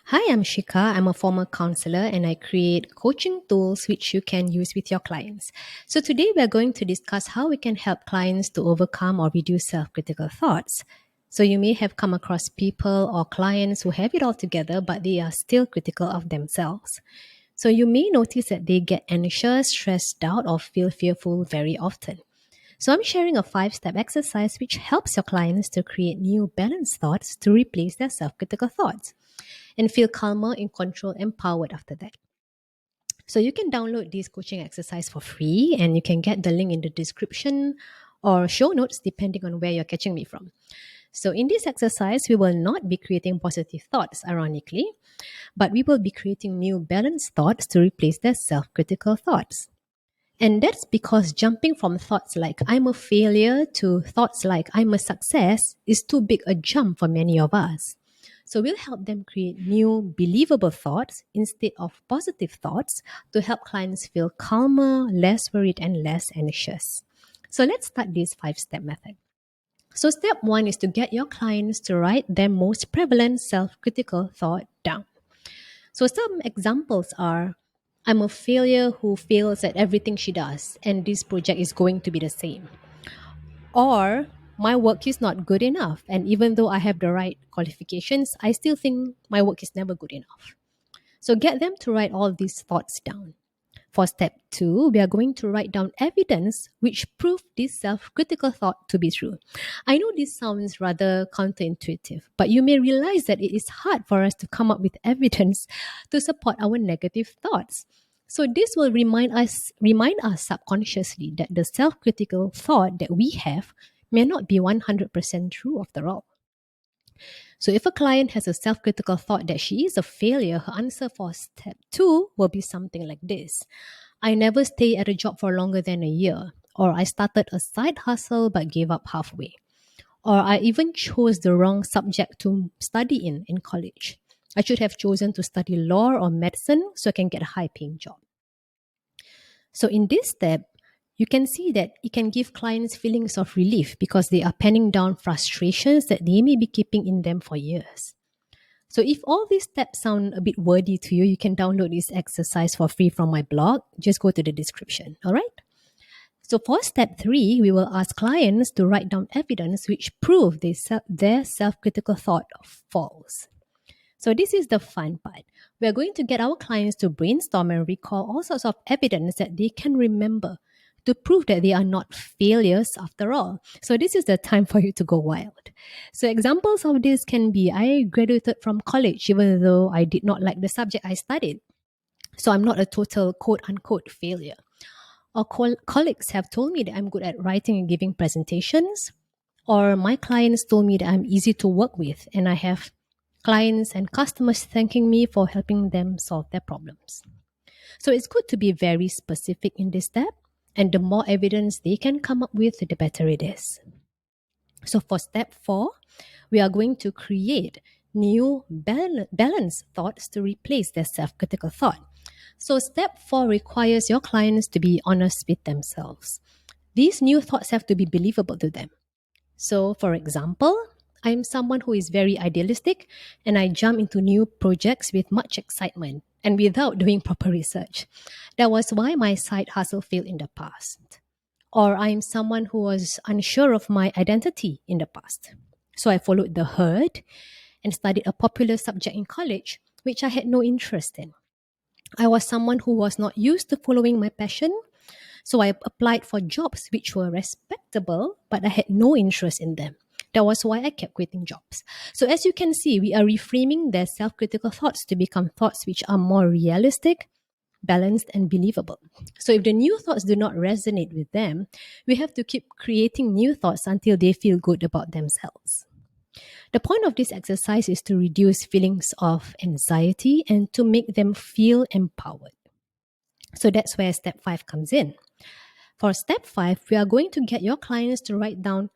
Hi, I'm Shikah. I'm a former counselor and I create coaching tools which you can use with your clients. So, today we're going to discuss how we can help clients to overcome or reduce self critical thoughts. So, you may have come across people or clients who have it all together, but they are still critical of themselves. So, you may notice that they get anxious, stressed out, or feel fearful very often. So, I'm sharing a 5 step exercise which helps your clients to create new balanced thoughts to replace their self critical thoughts and feel calmer, in control, empowered after that. So you can download this coaching exercise for free and you can get the link in the description or show notes depending on where you're catching me from. So in this exercise, we will not be creating positive thoughts, ironically, but we will be creating new balanced thoughts to replace their self-critical thoughts. And that's because jumping from thoughts like I'm a failure to thoughts like I'm a success is too big a jump for many of us. So we'll help them create new believable thoughts instead of positive thoughts to help clients feel calmer, less worried, and less anxious. So let's start this 5 step method. So step one is to get your clients to write their most prevalent self-critical thought down. So some examples are I'm a failure who fails at everything she does, and this project is going to be the same. Or my work is not good enough, and even though I have the right qualifications, I still think my work is never good enough. So get them to write all these thoughts down. For step two, we are going to write down evidence which prove this self-critical thought to be true. I know this sounds rather counterintuitive, but you may realize that it is hard for us to come up with evidence to support our negative thoughts. So this will remind us subconsciously that the self-critical thought that we have may not be 100% true after all. So if a client has a self-critical thought that she is a failure, her answer for step two will be something like this. I never stay at a job for longer than a year. Or I started a side hustle but gave up halfway. Or I even chose the wrong subject to study in college. I should have chosen to study law or medicine so I can get a high paying job. So in this step, you can see that it can give clients feelings of relief because they are penning down frustrations that they may be keeping in them for years. So if all these steps sound a bit wordy to you, you can download this exercise for free from my blog. Just go to the description. All right. So for step three, we will ask clients to write down evidence which prove their self-critical thought false. So this is the fun part. We are going to get our clients to brainstorm and recall all sorts of evidence that they can remember to prove that they are not failures after all. So this is the time for you to go wild. So examples of this can be I graduated from college even though I did not like the subject I studied. So I'm not a total quote unquote failure. Or colleagues have told me that I'm good at writing and giving presentations. Or my clients told me that I'm easy to work with and I have clients and customers thanking me for helping them solve their problems. So it's good to be very specific in this step, and the more evidence they can come up with, the better it is. So for step four, we are going to create new balanced thoughts to replace their self-critical thought. So step four requires your clients to be honest with themselves. These new thoughts have to be believable to them. So, for example, I'm someone who is very idealistic and I jump into new projects with much excitement and without doing proper research. That was why my side hustle failed in the past. Or I'm someone who was unsure of my identity in the past. So I followed the herd and studied a popular subject in college, which I had no interest in. I was someone who was not used to following my passion, so I applied for jobs which were respectable, but I had no interest in them. That was why I kept quitting jobs. So as you can see, we are reframing their self-critical thoughts to become thoughts which are more realistic, balanced, and believable. So if the new thoughts do not resonate with them, we have to keep creating new thoughts until they feel good about themselves. The point of this exercise is to reduce feelings of anxiety and to make them feel empowered. So that's where step five comes in. For step five, we are going to get your clients to write down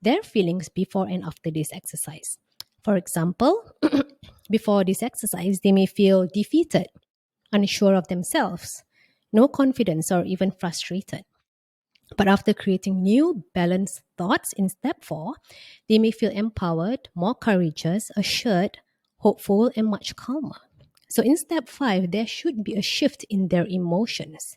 their feelings before and after this exercise. For example, before this exercise, they may feel defeated, unsure of themselves, no confidence, or even frustrated. But after creating new balanced thoughts in step four, they may feel empowered, more courageous, assured, hopeful, and much calmer. So in step 5, there should be a shift in their emotions.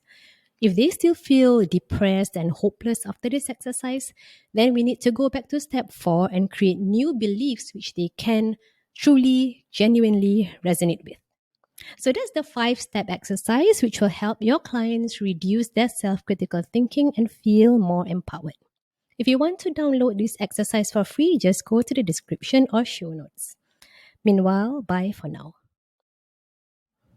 If they still feel depressed and hopeless after this exercise, then we need to go back to step 4 and create new beliefs which they can truly, genuinely resonate with. So that's the 5-step exercise which will help your clients reduce their self critical thinking and feel more empowered. If you want to download this exercise for free, just go to the description or show notes. Meanwhile, bye for now.